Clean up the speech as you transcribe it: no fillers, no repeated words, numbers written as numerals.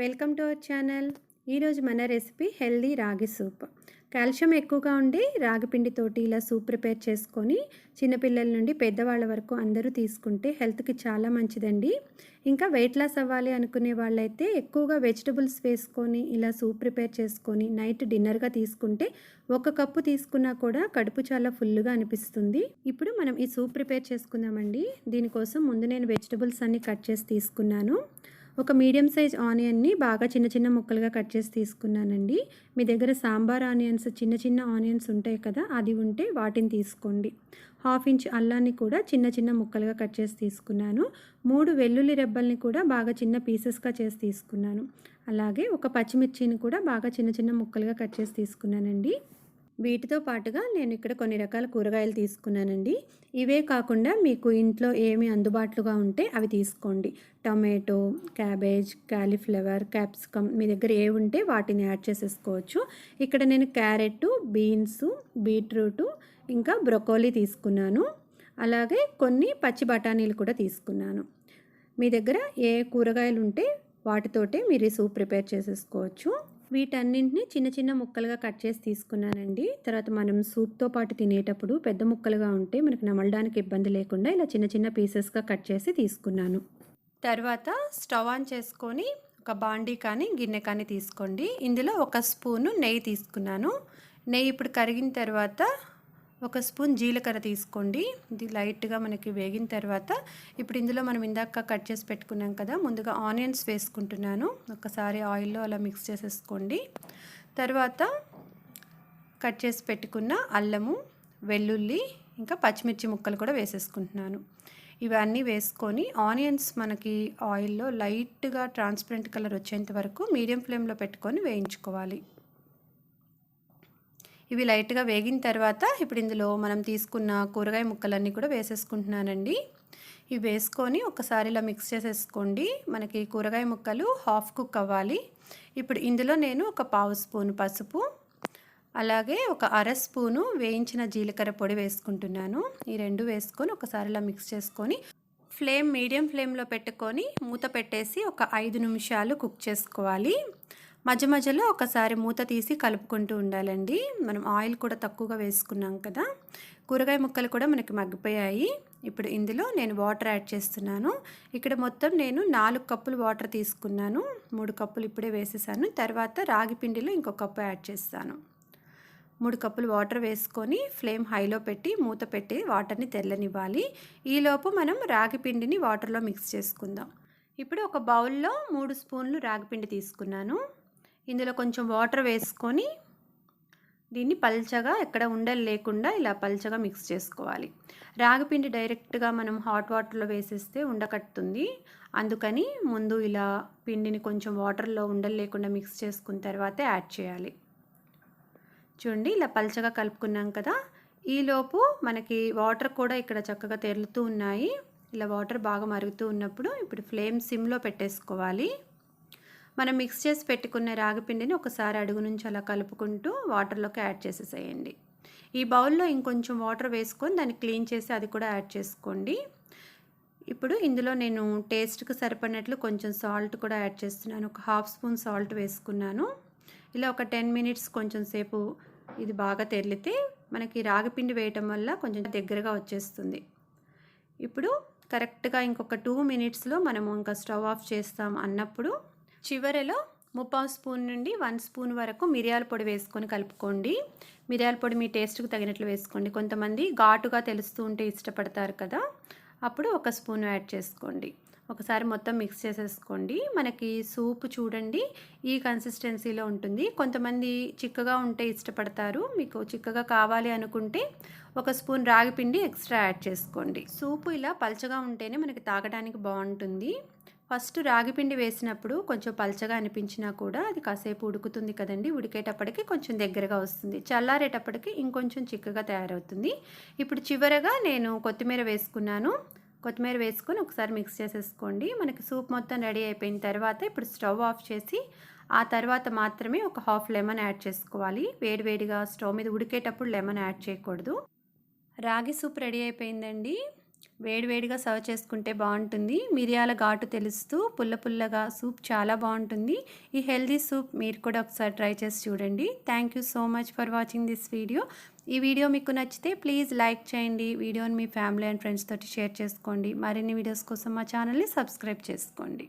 Welcome to our channel. ఈరోజు మన recipe healthy రాగి సూప్. కాల్షియం ఎక్కువగా ఉండి రాగి పిండితోటి ఇలా సూప్ ప్రిపేర్ చేసుకొని చిన్నపిల్లల నుండి పెద్దవాళ్ళ వరకు అందరూ తీసుకుంటే హెల్త్కి చాలా మంచిదండి. ఇంకా వెయిట్ లాస్ అవ్వాలి అనుకునే వాళ్ళైతే ఎక్కువగా వెజిటబుల్స్ వేసుకొని ఇలా సూప్ ప్రిపేర్ చేసుకొని నైట్ డిన్నర్గా తీసుకుంటే ఒక కప్పు తీసుకున్నా కూడా కడుపు చాలా ఫుల్గా అనిపిస్తుంది. ఇప్పుడు మనం ఈ సూప్ ప్రిపేర్ చేసుకుందామండి. దీనికోసం ముందు నేను వెజిటబుల్స్ అన్నీ కట్ చేసి తీసుకున్నాను. ఒక మీడియం సైజ్ ఆనియన్ని బాగా చిన్న చిన్న ముక్కలుగా కట్ చేసి తీసుకున్నానండి. మీ దగ్గర సాంబార్ ఆనియన్స్ చిన్న చిన్న ఆనియన్స్ ఉంటాయి కదా, అది ఉంటే వాటిని తీసుకోండి. 1/2 ఇంచ్ అల్లాన్ని కూడా చిన్న చిన్న ముక్కలుగా కట్ చేసి తీసుకున్నాను. 3 వెల్లుల్లి రెబ్బల్ని కూడా బాగా చిన్న పీసెస్గా చేసి తీసుకున్నాను. అలాగే ఒక పచ్చిమిర్చిని కూడా బాగా చిన్న చిన్న ముక్కలుగా కట్ చేసి తీసుకున్నానండి. వీటితో పాటుగా నేను ఇక్కడ కొన్ని రకాల కూరగాయలు తీసుకున్నానండి. ఇవే కాకుండా మీకు ఇంట్లో ఏమి అందుబాటులోగా ఉంటే అవి తీసుకోండి. టమాటో, క్యాబేజ్, కాలీఫ్లవర్, క్యాప్సికమ్ మీ దగ్గర ఏ ఉంటే వాటిని యాడ్ చేసేసుకోవచ్చు. ఇక్కడ నేను క్యారెట్, బీన్స్, బీట్రూట్ ఇంకా బ్రొకోలీ తీసుకున్నాను. అలాగే కొన్ని పచ్చి బఠానీలు కూడా తీసుకున్నాను. మీ దగ్గర ఏ కూరగాయలు ఉంటే వాటితోటే మీరు ఈ సూప్ ప్రిపేర్ చేసేసుకోవచ్చు. వీటన్నింటినీ చిన్న చిన్న ముక్కలుగా కట్ చేసి తీసుకున్నానండి. తర్వాత మనం సూప్తో పాటు తినేటప్పుడు పెద్ద ముక్కలుగా ఉంటే మనకు నమలడానికి ఇబ్బంది లేకుండా ఇలా చిన్న చిన్న పీసెస్గా కట్ చేసి తీసుకున్నాను. తర్వాత స్టవ్ ఆన్ చేసుకొని ఒక బాండీ కానీ గిన్నె కానీ తీసుకోండి. ఇందులో 1 స్పూను నెయ్యి తీసుకున్నాను. నెయ్యి ఇప్పుడు కరిగిన తర్వాత 1 స్పూన్ జీలకర్ర తీసుకోండి. ఇది లైట్గా మనకి వేగిన తర్వాత ఇప్పుడు ఇందులో మనం ఇందాక కట్ చేసి పెట్టుకున్నాం కదా, ముందుగా ఆనియన్స్ వేసుకుంటున్నాను. ఒకసారి ఆయిల్లో అలా మిక్స్ చేసేసుకోండి. తర్వాత కట్ చేసి పెట్టుకున్న అల్లము, వెల్లుల్లి ఇంకా పచ్చిమిర్చి ముక్కలు కూడా వేసేసుకుంటున్నాను. ఇవన్నీ వేసుకొని ఆనియన్స్ మనకి ఆయిల్లో లైట్గా ట్రాన్స్పరెంట్ కలర్ వచ్చేంత వరకు మీడియం ఫ్లేమ్లో పెట్టుకొని వేయించుకోవాలి. ఇవి లైట్గా వేగిన తర్వాత ఇప్పుడు ఇందులో మనం తీసుకున్న కూరగాయ ముక్కలన్నీ కూడా వేసేసుకుంటున్నానండి. ఇవి వేసుకొని ఒకసారి ఇలా మిక్స్ చేసేసుకోండి. మనకి కూరగాయ ముక్కలు హాఫ్ కుక్ అవ్వాలి. ఇప్పుడు ఇందులో నేను ఒక 1/2 స్పూను పసుపు, అలాగే ఒక 1/2 స్పూను వేయించిన జీలకర్ర పొడి వేసుకుంటున్నాను. ఈ రెండు వేసుకొని ఒకసారి ఇలా మిక్స్ చేసుకొని ఫ్లేమ్ మీడియం ఫ్లేమ్లో పెట్టుకొని మూత పెట్టేసి ఒక 5 నిమిషాలు కుక్ చేసుకోవాలి. మధ్య మధ్యలో ఒకసారి మూత తీసి కలుపుకుంటూ ఉండాలండి. మనం ఆయిల్ కూడా తక్కువగా వేసుకున్నాం కదా, కూరగాయ ముక్కలు కూడా మనకి మగ్గిపోయాయి. ఇప్పుడు ఇందులో నేను వాటర్ యాడ్ చేస్తున్నాను. ఇక్కడ మొత్తం నేను 4 కప్పులు వాటర్ తీసుకున్నాను. 3 కప్పులు ఇప్పుడే వేసేసాను. తర్వాత రాగి పిండిలో ఇంకొక కప్పు యాడ్ చేస్తాను. 3 కప్పులు వాటర్ వేసుకొని ఫ్లేమ్ హైలో పెట్టి మూత పెట్టి వాటర్ని తెల్లనివ్వాలి. ఈలోపు మనం రాగి పిండిని వాటర్లో మిక్స్ చేసుకుందాం. ఇప్పుడు ఒక బౌల్లో 3 స్పూన్లు రాగి పిండి తీసుకున్నాను. ఇందులో కొంచెం వాటర్ వేసుకొని దీన్ని పల్చగా ఎక్కడ ఉండలు లేకుండా ఇలా పల్చగా మిక్స్ చేసుకోవాలి. రాగిపిండి డైరెక్ట్గా మనం హాట్ వాటర్లో వేసేస్తే ఉండకట్టుతుంది. అందుకని ముందు ఇలా పిండిని కొంచెం వాటర్లో ఉండలు లేకుండా మిక్స్ చేసుకున్న తర్వాతే యాడ్ చేయాలి. చూడండి, ఇలా పల్చగా కలుపుకున్నాం కదా. ఈలోపు మనకి వాటర్ కూడా ఇక్కడ చక్కగా తెరులుతూ ఉన్నాయి. ఇలా వాటర్ బాగా మరుగుతూ ఉన్నప్పుడు ఇప్పుడు ఫ్లేమ్ సిమ్లో పెట్టేసుకోవాలి. మనం మిక్స్ చేసి పెట్టుకున్న రాగిపిండిని ఒకసారి అడుగు నుంచి అలా కలుపుకుంటూ వాటర్లోకి యాడ్ చేసేసేయండి. ఈ బౌల్లో ఇంకొంచెం వాటర్ వేసుకొని దాన్ని క్లీన్ చేసి అది కూడా యాడ్ చేసుకోండి. ఇప్పుడు ఇందులో నేను టేస్ట్కి సరిపడినట్లు కొంచెం సాల్ట్ కూడా యాడ్ చేస్తున్నాను. ఒక 1/2 స్పూన్ సాల్ట్ వేసుకున్నాను. ఇలా ఒక 10 మినిట్స్ కొంచెం సేపు ఇది బాగా తెరిలితే మనకి రాగిపిండి వేయటం వల్ల కొంచెం దగ్గరగా వచ్చేస్తుంది. ఇప్పుడు కరెక్ట్గా ఇంకొక 2 మినిట్స్లో మనము ఇంకా స్టవ్ ఆఫ్ చేస్తాం అన్నప్పుడు చివరిలో 3/4 స్పూన్ నుండి 1 స్పూన్ వరకు మిరియాల పొడి వేసుకొని కలుపుకోండి. మిరియాల పొడి మీ టేస్ట్కి తగినట్లు వేసుకోండి. కొంతమంది ఘాటుగా తెలుస్తూ ఉంటే ఇష్టపడతారు కదా, అప్పుడు 1 స్పూన్ యాడ్ చేసుకోండి. ఒకసారి మొత్తం మిక్స్ చేసేసుకోండి. మనకి సూప్ చూడండి ఈ కన్సిస్టెన్సీలో ఉంటుంది. కొంతమంది చిక్కగా ఉంటే ఇష్టపడతారు. మీకు చిక్కగా కావాలి అనుకుంటే 1 స్పూన్ రాగి పిండి ఎక్స్ట్రా యాడ్ చేసుకోండి. సూపు ఇలా పల్చగా ఉంటేనే మనకి తాగడానికి బాగుంటుంది. ఫస్ట్ రాగిపిండి వేసినప్పుడు కొంచెం పల్చగా అనిపించినా కూడా అది కాసేపు ఉడుకుతుంది కదండి, ఉడికేటప్పటికి కొంచెం దగ్గరగా వస్తుంది. చల్లారేటప్పటికి ఇంకొంచెం చిక్కగా తయారవుతుంది. ఇప్పుడు చివరగా నేను కొత్తిమీర వేసుకున్నాను. కొత్తిమీర వేసుకొని ఒకసారి మిక్స్ చేసేసుకోండి. మనకి సూప్ మొత్తం రెడీ అయిపోయిన తర్వాత ఇప్పుడు స్టవ్ ఆఫ్ చేసి ఆ తర్వాత మాత్రమే ఒక 1/2 లెమన్ యాడ్ చేసుకోవాలి. వేడివేడిగా స్టవ్ మీద ఉడికేటప్పుడు లెమన్ యాడ్ చేయకూడదు. రాగి సూప్ రెడీ అయిపోయిందండి. వేడివేడిగా సర్వ్ చేసుకుంటే బాగుంటుంది. మిరియాల ఘాటు తెలుస్తూ పుల్ల పుల్లగా సూప్ చాలా బాగుంటుంది. ఈ హెల్దీ సూప్ మీరు కూడా ఒకసారి ట్రై చేసి చూడండి. Thank you so much for watching this video. ఈ వీడియో మీకు నచ్చితే ప్లీజ్ లైక్ చేయండి. వీడియోని మీ ఫ్యామిలీ అండ్ ఫ్రెండ్స్ తోటి షేర్ చేసుకోండి. మరిన్ని వీడియోస్ కోసం మా ఛానల్ని సబ్స్క్రైబ్ చేసుకోండి.